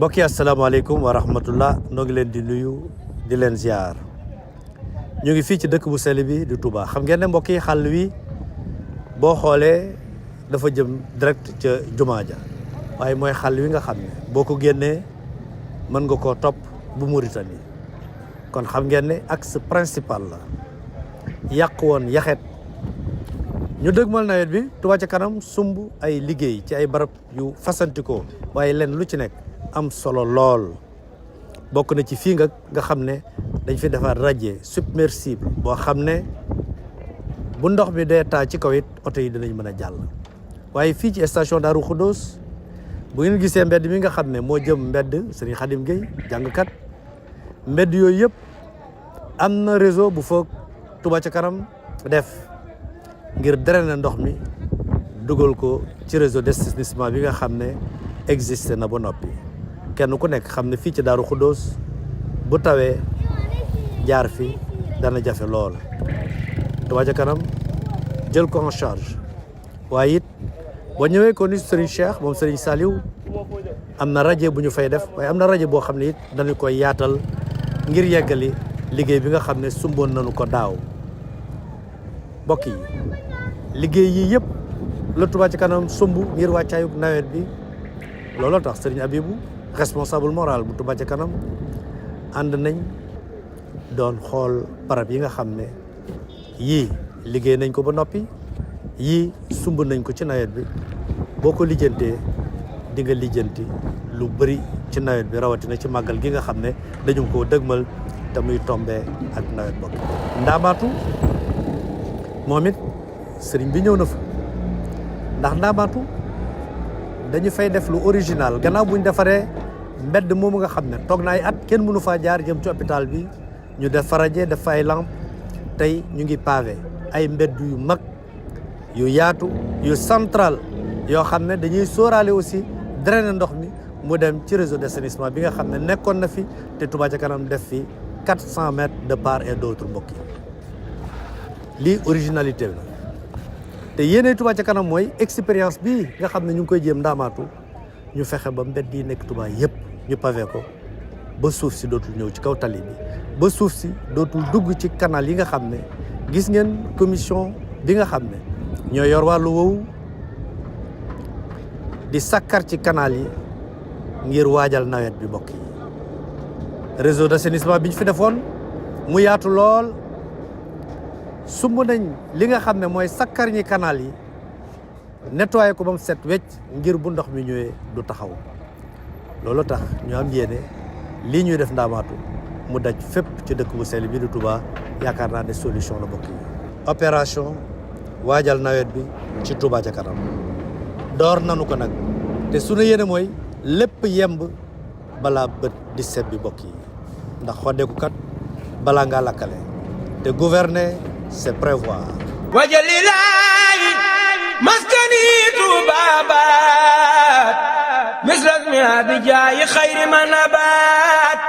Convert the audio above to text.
mbokk yi asalaamaaleykum wa rahmatullah noo ngi leen di nuyu di leen ziar ñu ngi fii ci dëkk bu sell bi di Touba. xam ngeen ne mbokk yi xàll wi boo xoolee dafa jëm direct ca jumaa ja waaye mooy xàll wi nga xam ne boo ko génnee mën nga koo topp bu Mauritanie kon xam ngeen ne axe principal la yàq woon yaxet ñu dëgmal nawet bi Touba ca kanam sumb ay liggéey ci ay barab yu fasantikoo waaye leen lu ci nekk am solo lool bokk na ci fii nga xam ne dañ fi defar radier submersible boo xam ne bu ndox mi dee taa ci kaw it oto yi dinañ mën a jàll. waaye fii ci station Darou Khoudoss bu ngeen gisee mbedd mi nga xam ne moo jëm mbedd Serigne Khadim Gueye jàngkat mbedd yooyu yëpp am na réseau bu fa Touba ca kanam def ngir drainer ndox mi dugal ko ci réseau d'assainissement bi nga xam ne existé na ba noppi. kenn ku nekk xam ne fii ci Darou Khoudoss bu tawee jaar fi dana jafe lool Touba ca kanam jël ko en charge waaye it boo ñëwee ko ni Serigne Cheikh moom Serigne Saliou am na rajo bu ñu fay def waaye am na rajo boo xam ne it dañu koy yaatal ngir yeggali liggéey bi nga xam ne sumboon nañu ko daaw. mbokk yi liggéey yii yëpp la Touba ca kanam sumb ngir wàccaayu nawet bi looloo tax Serigne Abibou responsable moral bu Touba ca kanam ànd nañ doon xool barab yi nga xam ne yii liggéey nañ ko ba noppi yii sumb nañ ko ci nawet bi boo ko lijjantee di nga lijjanti lu bëri ci nawet bi rawatina ci màggal gi nga xam ne dañu koo dëgmal te muy tombé ak nawet bokk Ndaamaatu moom it sëriñ bi ñëw na fa ndax Ndaamaatu dañu fay def lu original gannaaw buñ defaree mbedd moomu nga xam ne toog na ay at kenn mënu faa jaar jëm ci hôpital bi ñu def faraje def fa ay lampe tey ñu ngi pavé ay mbedd yu mag yu yaatu yu central yoo xam ne dañuy sóoraale aussi drainer ndox mi mu dem ci réseau d'assainissement bi nga xam ne nekkoon na fi te Touba ca kanam def fi 400 mètres de part et d'autre mbokk yi lii originalité la te yéene Touba ca kanam mooy expérience bii nga xam ne ñu ngi koy jéem Ndaamaatu ñu fexe ba mbedd yi nekk Touba yëpp ñu pavé ko ba suuf si dootul ñëw ci kaw tali bi ba suuf si dootul dugg ci canal yi nga xam ne gis ngeen commission bi nga xam ne ñoo yor wàllu woowu di sakkar ci canal yi ngir waajal nawet bi mbokk yi réseau d'assainissement bi ñu fi defoon mu yaatu lool sumb nañ li nga xam ne mooy sakkar ñi canal yi nettoyé ko ba mu set wecc ngir bu ndox mi ñëwee du taxaw loolu tax ñu am yéene lii ñuy def Ndaamaatu mu daj fépp ci dëkk bu sell bi di Touba yaakaar naa ne solution la bokk yi opération waajal nawet bi ci Touba ca kanam door nanu ko nag te sunu yéene mooy lépp yemb balaa bët di set bi bokk yi ndax xoddeeku kat balaa ngaa lakkale te gouverner c'est prévoir wajalilaay maskani tubabat misras mi abijaayi xayri manabat